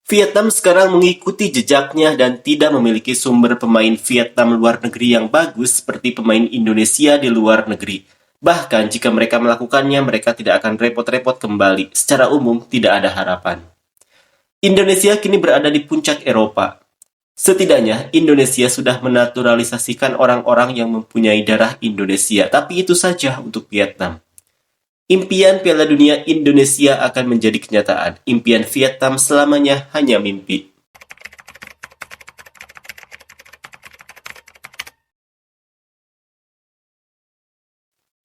Vietnam sekarang mengikuti jejaknya dan tidak memiliki sumber pemain Vietnam luar negeri yang bagus seperti pemain Indonesia di luar negeri. Bahkan jika mereka melakukannya, mereka tidak akan repot-repot kembali. Secara umum, tidak ada harapan. Indonesia kini berada di puncak Eropa. Setidaknya, Indonesia sudah menaturalisasikan orang-orang yang mempunyai darah Indonesia, tapi itu saja untuk Vietnam. Impian Piala Dunia Indonesia akan menjadi kenyataan. Impian Vietnam selamanya hanya mimpi.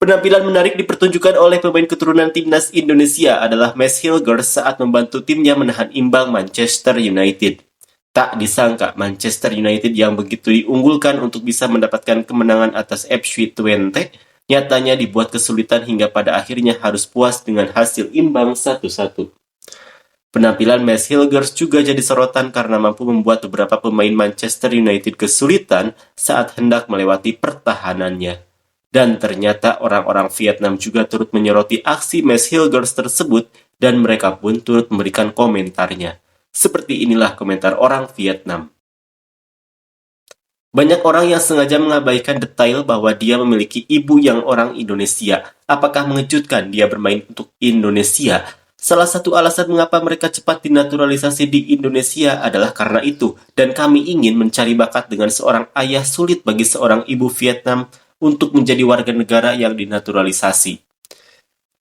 Penampilan menarik dipertunjukkan oleh pemain keturunan timnas Indonesia adalah Mads Hilgers saat membantu timnya menahan imbang Manchester United. Tak disangka Manchester United yang begitu diunggulkan untuk bisa mendapatkan kemenangan atas FC Twente nyatanya dibuat kesulitan hingga pada akhirnya harus puas dengan hasil imbang 1-1. Penampilan Mads Hilgers juga jadi sorotan karena mampu membuat beberapa pemain Manchester United kesulitan saat hendak melewati pertahanannya. Dan ternyata orang-orang Vietnam juga turut menyoroti aksi Mads Hilgers tersebut dan mereka pun turut memberikan komentarnya. Seperti inilah komentar orang Vietnam. Banyak orang yang sengaja mengabaikan detail bahwa dia memiliki ibu yang orang Indonesia. Apakah mengejutkan dia bermain untuk Indonesia? Salah satu alasan mengapa mereka cepat dinaturalisasi di Indonesia adalah karena itu, dan kami ingin mencari bakat dengan seorang ayah sulit bagi seorang ibu Vietnam untuk menjadi warga negara yang dinaturalisasi.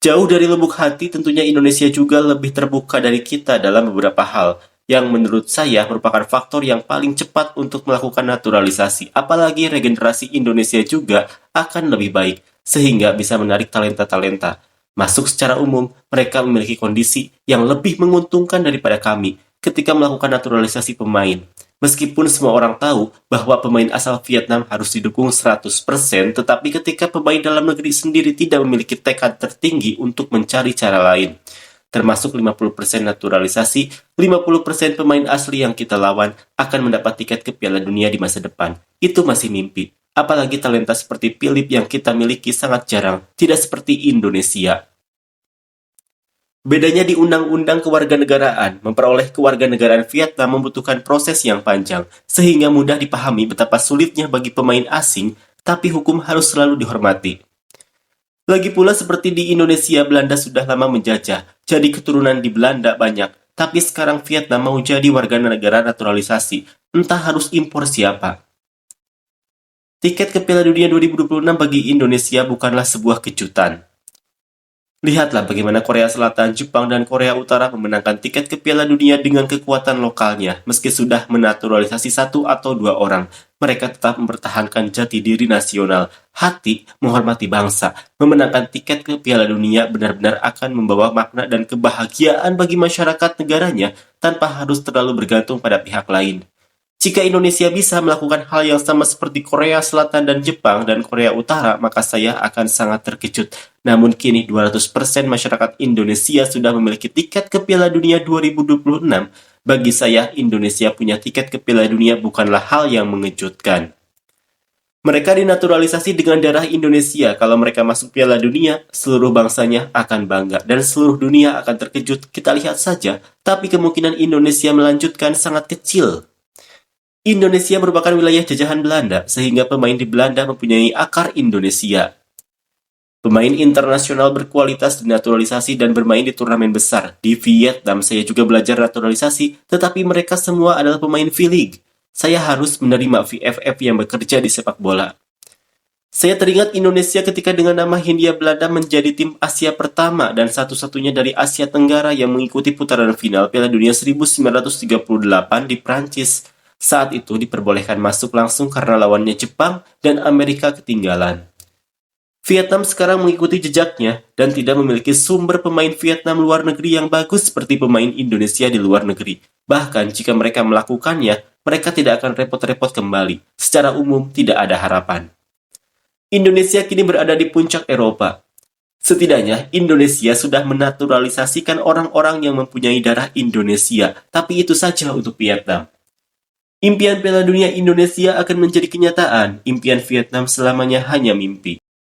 Jauh dari lubuk hati, tentunya Indonesia juga lebih terbuka dari kita dalam beberapa hal, yang menurut saya merupakan faktor yang paling cepat untuk melakukan naturalisasi. Apalagi regenerasi Indonesia juga akan lebih baik, sehingga bisa menarik talenta-talenta. Masuk secara umum, mereka memiliki kondisi yang lebih menguntungkan daripada kami ketika melakukan naturalisasi pemain. Meskipun semua orang tahu bahwa pemain asal Vietnam harus didukung 100%, tetapi ketika pemain dalam negeri sendiri tidak memiliki tekad tertinggi untuk mencari cara lain, termasuk 50% naturalisasi, 50% pemain asli yang kita lawan akan mendapat tiket ke Piala Dunia di masa depan. Itu masih mimpi. Apalagi talenta seperti Philip yang kita miliki sangat jarang, tidak seperti Indonesia. Bedanya di undang-undang kewarganegaraan, memperoleh kewarganegaraan Vietnam membutuhkan proses yang panjang, sehingga mudah dipahami betapa sulitnya bagi pemain asing, tapi hukum harus selalu dihormati. Lagi pula seperti di Indonesia, Belanda sudah lama menjajah, jadi keturunan di Belanda banyak, tapi sekarang Vietnam mau jadi warga negara naturalisasi, entah harus impor siapa. Tiket ke Piala Dunia 2026 bagi Indonesia bukanlah sebuah kejutan. Lihatlah bagaimana Korea Selatan, Jepang, dan Korea Utara memenangkan tiket ke Piala Dunia dengan kekuatan lokalnya. Meski sudah menaturalisasi 1 atau 2 orang, mereka tetap mempertahankan jati diri nasional, hati, menghormati bangsa. Memenangkan tiket ke Piala Dunia benar-benar akan membawa makna dan kebahagiaan bagi masyarakat negaranya tanpa harus terlalu bergantung pada pihak lain. Jika Indonesia bisa melakukan hal yang sama seperti Korea Selatan dan Jepang dan Korea Utara, maka saya akan sangat terkejut. Namun kini 200% masyarakat Indonesia sudah memiliki tiket ke Piala Dunia 2026. Bagi saya, Indonesia punya tiket ke Piala Dunia bukanlah hal yang mengejutkan. Mereka dinaturalisasi dengan darah Indonesia. Kalau mereka masuk Piala Dunia, seluruh bangsanya akan bangga. Dan seluruh dunia akan terkejut. Kita lihat saja. Tapi kemungkinan Indonesia melanjutkan sangat kecil. Indonesia merupakan wilayah jajahan Belanda, sehingga pemain di Belanda mempunyai akar Indonesia. Pemain internasional berkualitas dinaturalisasi dan bermain di turnamen besar. Di Vietnam, saya juga belajar naturalisasi, tetapi mereka semua adalah pemain V-League. Saya harus menerima VFF yang bekerja di sepak bola. Saya teringat Indonesia ketika dengan nama Hindia Belanda menjadi tim Asia pertama dan satu-satunya dari Asia Tenggara yang mengikuti putaran final Piala Dunia 1938 di Prancis. Saat itu diperbolehkan masuk langsung karena lawannya Jepang dan Amerika ketinggalan. Vietnam sekarang mengikuti jejaknya dan tidak memiliki sumber pemain Vietnam luar negeri yang bagus seperti pemain Indonesia di luar negeri. Bahkan jika mereka melakukannya, mereka tidak akan repot-repot kembali. Secara umum, tidak ada harapan. Indonesia kini berada di puncak Eropa. Setidaknya, Indonesia sudah menaturalisasikan orang-orang yang mempunyai darah Indonesia, tapi itu saja untuk Vietnam. Impian Piala Dunia Indonesia akan menjadi kenyataan, impian Vietnam selamanya hanya mimpi.